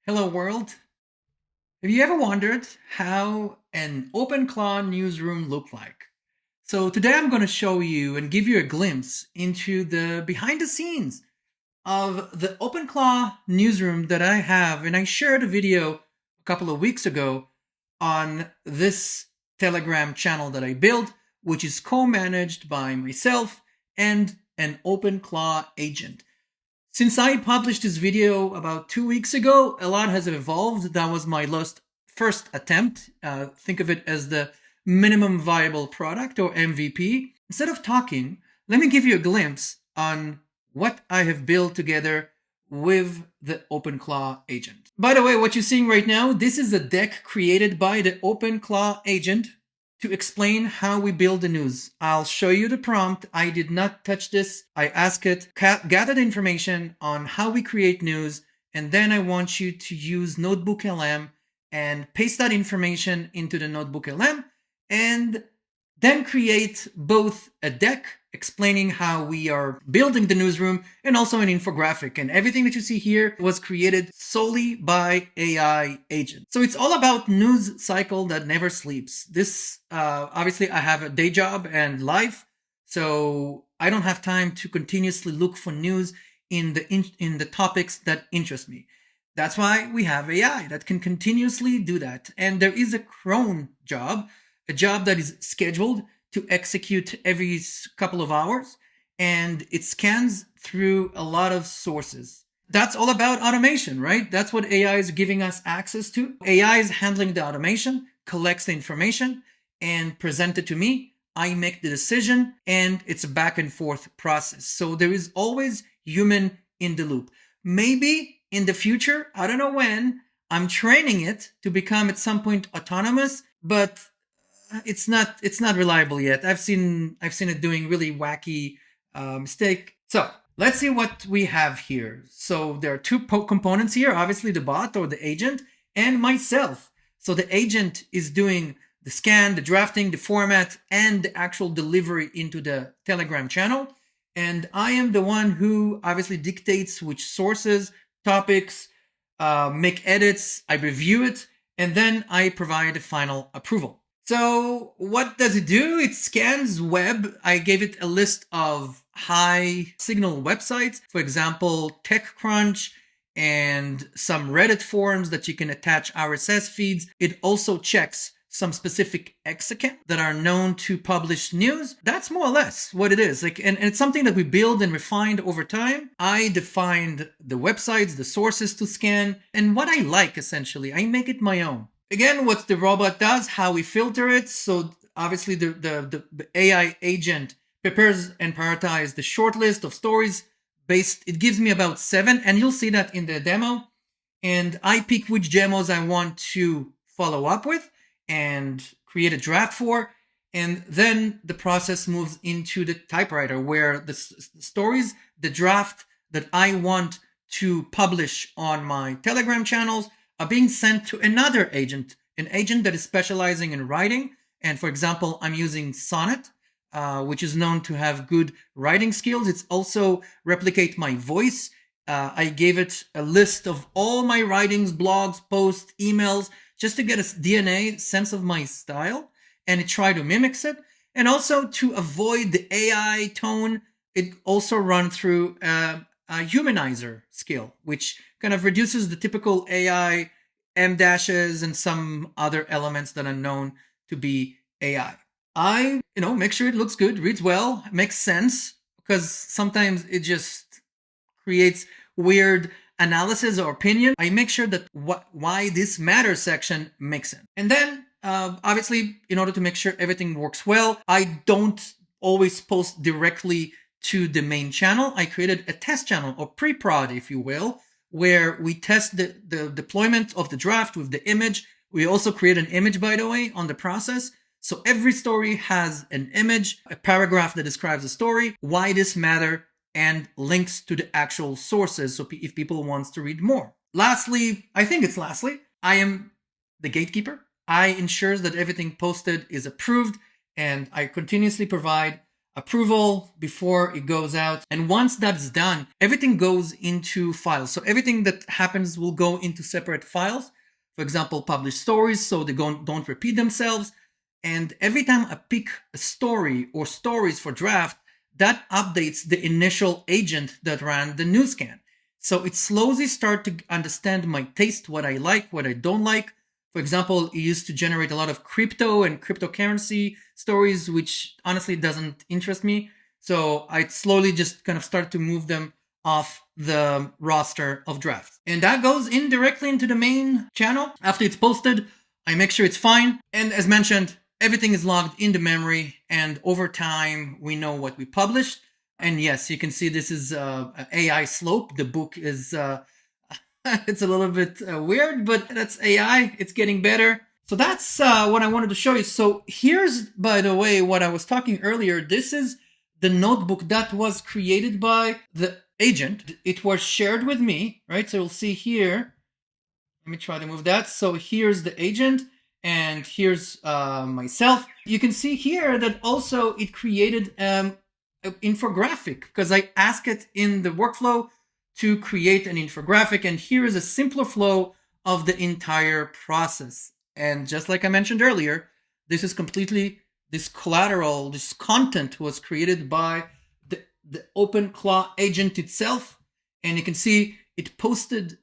Hello world. Have you ever wondered how an OpenClaw newsroom looked like? So today I'm going to show you and give you a glimpse into the behind the scenes of the OpenClaw newsroom that I have, and I shared a video a couple of weeks ago on this Telegram channel that I built, which is co-managed by myself and an OpenClaw agent. Since I published this video about 2 weeks ago, a lot has evolved. That was my first attempt. Think of it as the minimum viable product, or MVP. Instead of talking, let me give you a glimpse on what I have built together with the OpenClaw agent. By the way, what you're seeing right now, this is a deck created by the OpenClaw agent to explain how we build the news. I'll show you the prompt. I did not touch this. I ask it, gather the information on how we create news, and then I want you to use NotebookLM and paste that information into the NotebookLM, and then create both a deck explaining how we are building the newsroom and also an infographic. And everything that you see here was created solely by AI agent. So it's all about news cycle that never sleeps. This, obviously I have a day job and life, so I don't have time to continuously look for news in the topics that interest me. That's why we have AI that can continuously do that. And there is a cron job, a job that is scheduled to execute every couple of hours, and it scans through a lot of sources. That's all about automation, right? That's what AI is giving us access to. AI is handling the automation, collects the information, and presents it to me. I make the decision, and it's a back and forth process. So there is always human in the loop. Maybe in the future, I don't know when, I'm training it to become at some point autonomous, but it's not reliable yet. I've seen it doing really wacky mistake. So let's see what we have here. So there are two components here, obviously the bot or the agent and myself. So the agent is doing the scan, the drafting, the format, and the actual delivery into the Telegram channel. And I am the one who obviously dictates which sources, topics, make edits, I review it, and then I provide a final approval. So what does it do? It scans web. I gave it a list of high signal websites, for example, TechCrunch and some Reddit forums that you can attach RSS feeds. It also checks some specific X accounts that are known to publish news. That's more or less what it is. And it's something that we build and refined over time. I defined the websites, the sources to scan, and what I like, essentially. I make it my own. Again, what the robot does, how we filter it. So obviously the AI agent prepares and prioritizes the short list of stories based. It gives me about 7, and you'll see that in the demo. And I pick which demos I want to follow up with and create a draft for. And then the process moves into the Typewriter, where the stories, the draft that I want to publish on my Telegram channels are being sent to another agent, an agent that is specializing in writing. And for example, I'm using Sonnet, which is known to have good writing skills. It's also replicate my voice. I gave it a list of all my writings, blogs, posts, emails, just to get a DNA sense of my style, and it tried to mimic it. And also to avoid the AI tone, it also run through a humanizer skill, which kind of reduces the typical AI M dashes and some other elements that are known to be AI. I, make sure it looks good, reads well, makes sense, because sometimes it just creates weird analysis or opinion. I make sure that why this matters section makes sense. And then, obviously, in order to make sure everything works well, I don't always post directly to the main channel. I created a test channel, or pre-prod, if you will, where we test the deployment of the draft with the image. We also create an image, by the way, on the process. So every story has an image, a paragraph that describes the story, why this matter, and links to the actual sources, so if people wants to read more. Lastly, I am the gatekeeper. I ensure that everything posted is approved, and I continuously provide approval before it goes out. And once that's done, everything goes into files. So everything that happens will go into separate files. For example, published stories, so they don't repeat themselves. And every time I pick a story or stories for draft, that updates the initial agent that ran the news scan. So it slowly starts to understand my taste, what I like, what I don't like. For example, it used to generate a lot of crypto and cryptocurrency stories, which honestly doesn't interest me. So I slowly just kind of start to move them off the roster of drafts. And that goes in directly into the main channel. After it's posted, I make sure it's fine. And as mentioned, everything is logged into memory. And over time, we know what we published. And yes, you can see this is AI slope. The book is... it's a little bit weird, but that's AI. It's getting better. So that's what I wanted to show you. So here's, by the way, what I was talking earlier. This is the notebook that was created by the agent. It was shared with me, right? So you'll see here. Let me try to move that. So here's the agent and here's myself. You can see here that also it created an infographic because I asked it in the workflow to create an infographic. And here is a simpler flow of the entire process. And just like I mentioned earlier, this is completely, this collateral, this content was created by the OpenClaw agent itself. And you can see it pasted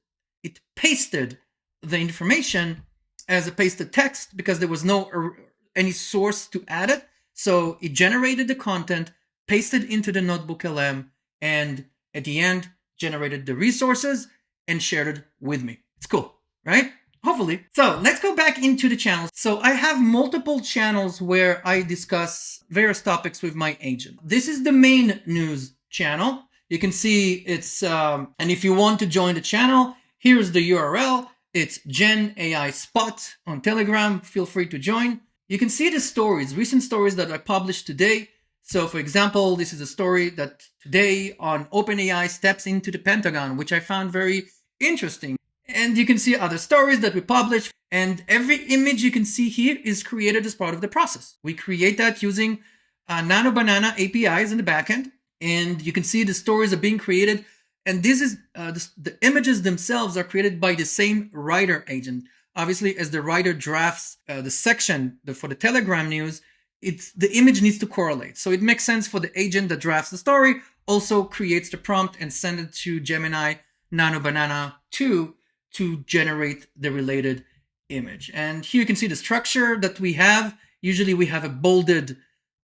the information as a pasted text because there was no any source to add it. So it generated the content, pasted into the NotebookLM, and at the end, generated the resources and shared it with me. It's cool, right? Hopefully. So let's go back into the channels. So I have multiple channels where I discuss various topics with my agent. This is the main news channel. You can see it's, and if you want to join the channel, here's the URL. It's Gen AI Spot on Telegram. Feel free to join. You can see the stories, recent stories that I published today. So for example, this is a story that today on OpenAI steps into the Pentagon, which I found very interesting. And you can see other stories that we publish. And every image you can see here is created as part of the process. We create that using Nano Banana APIs in the backend. And you can see the stories are being created. And this is the images themselves are created by the same writer agent. Obviously, as the writer drafts the section for the Telegram news, the image needs to correlate. So it makes sense for the agent that drafts the story also creates the prompt and send it to Gemini Nano Banana 2 to generate the related image. And here you can see the structure that we have. Usually we have a bolded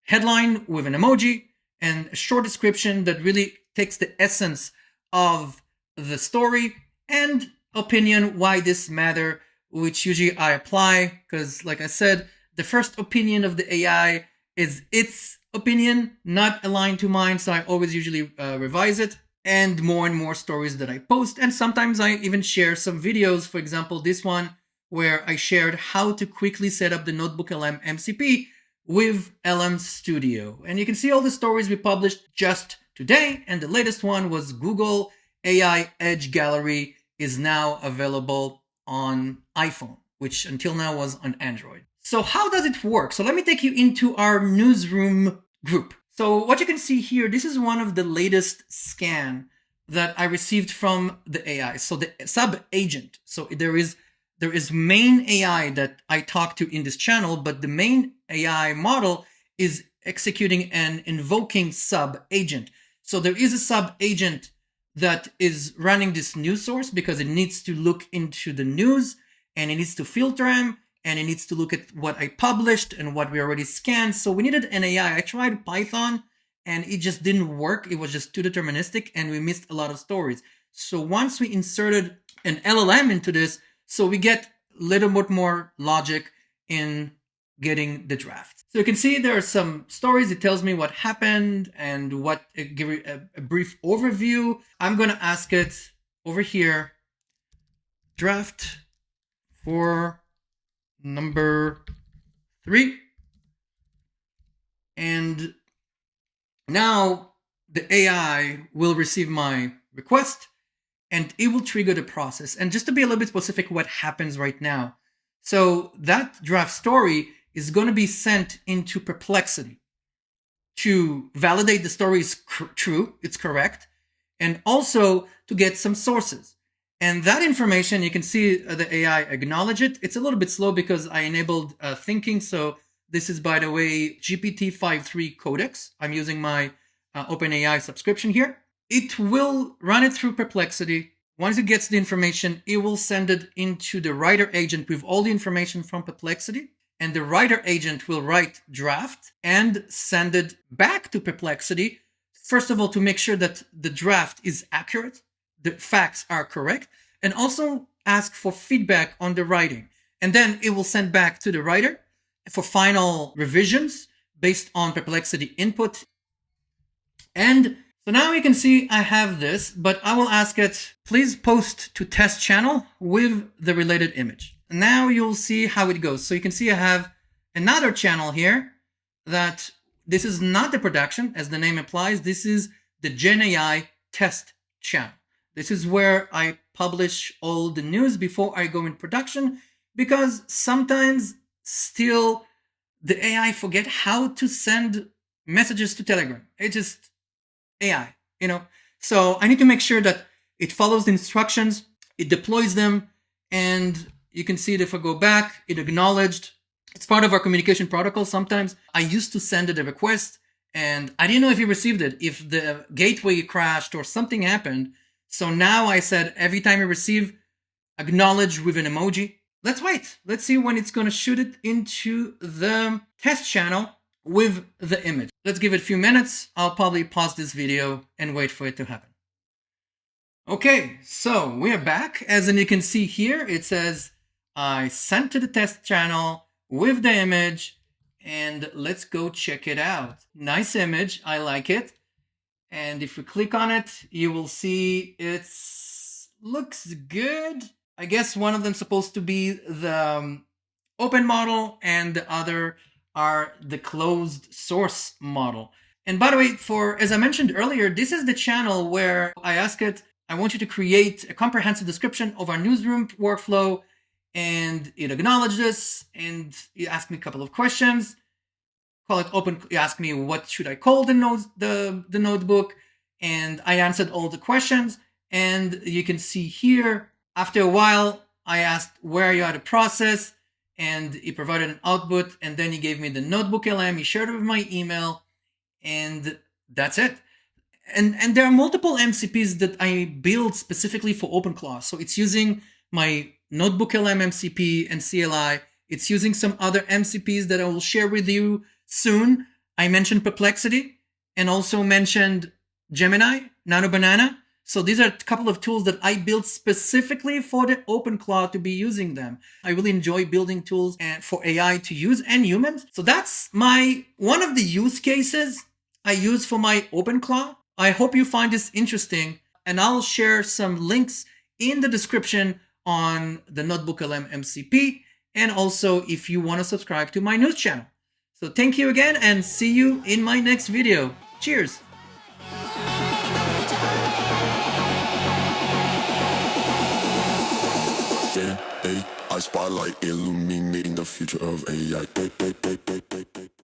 headline with an emoji and a short description that really takes the essence of the story and opinion, why this matter, which usually I apply because, like I said, the first opinion of the AI is its opinion, not aligned to mine. So I always usually revise it. And more stories that I post. And sometimes I even share some videos. For example, this one where I shared how to quickly set up the NotebookLM MCP with LM Studio. And you can see all the stories we published just today. And the latest one was Google AI Edge Gallery is now available on iPhone, which until now was on Android. So how does it work? So let me take you into our newsroom group. So what you can see here, this is one of the latest scan that I received from the AI. So the sub agent. So there is main AI that I talk to in this channel, but the main AI model is executing and invoking sub agent. So there is a sub agent that is running this news source because it needs to look into the news and it needs to filter them. And it needs to look at what I published and what we already scanned. So we needed an AI. I tried Python and it just didn't work. It was just too deterministic and we missed a lot of stories. So once we inserted an LLM into this, so we get a little bit more logic in getting the draft. So you can see there are some stories. It tells me what happened and what, give a brief overview. I'm going to ask it over here, draft for number 3. And now the AI will receive my request and it will trigger the process. And just to be a little bit specific, what happens right now. So that draft story is going to be sent into Perplexity to validate the story is true, it's correct, and also to get some sources. And that information, you can see the AI acknowledge it. It's a little bit slow because I enabled thinking. So this is, by the way, GPT-5.3 Codex. I'm using my OpenAI subscription here. It will run it through Perplexity. Once it gets the information, it will send it into the writer agent with all the information from Perplexity. And the writer agent will write draft and send it back to Perplexity. First of all, to make sure that the draft is accurate, the facts are correct, and also ask for feedback on the writing. And then it will send back to the writer for final revisions based on Perplexity input. And so now you can see I have this, but I will ask it, please post to test channel with the related image. Now you'll see how it goes. So you can see I have another channel here that this is not the production, as the name implies. This is the Gen AI test channel. This is where I publish all the news before I go in production, because sometimes still the AI forget how to send messages to Telegram. It's just AI, So I need to make sure that it follows the instructions, it deploys them, and you can see that if I go back, it acknowledged. It's part of our communication protocol. Sometimes I used to send it a request and I didn't know if he received it, if the gateway crashed or something happened. So now I said, every time you receive, acknowledge with an emoji. Let's wait. Let's see when it's going to shoot it into the test channel with the image. Let's give it a few minutes. I'll probably pause this video and wait for it to happen. Okay, so we're back. As you can see here, it says I sent to the test channel with the image, and let's go check it out. Nice image, I like it. And if we click on it, you will see it looks good. I guess one of them supposed to be the open model and the other are the closed source model. And by the way, as I mentioned earlier, this is the channel where I ask it, I want you to create a comprehensive description of our newsroom workflow, and it acknowledged this, and it asked me a couple of questions. Call it open. It asked me what should I call the notebook, and I answered all the questions. And you can see here, after a while, I asked where you are the process, and he provided an output, and then he gave me the NotebookLM. He shared it with my email, and that's it. And there are multiple MCPs that I build specifically for OpenClaw. So it's using my NotebookLM MCP and CLI. It's using some other MCPs that I will share with you soon. I mentioned Perplexity and also mentioned Gemini, Nano Banana. So these are a couple of tools that I built specifically for the OpenClaw to be using them. I really enjoy building tools for AI to use and humans. So that's one of the use cases I use for my OpenClaw. I hope you find this interesting, and I'll share some links in the description on the NotebookLM MCP, and also if you want to subscribe to my news channel. So thank you again, and see you in my next video. Cheers! AI spotlight illuminating the future of AI.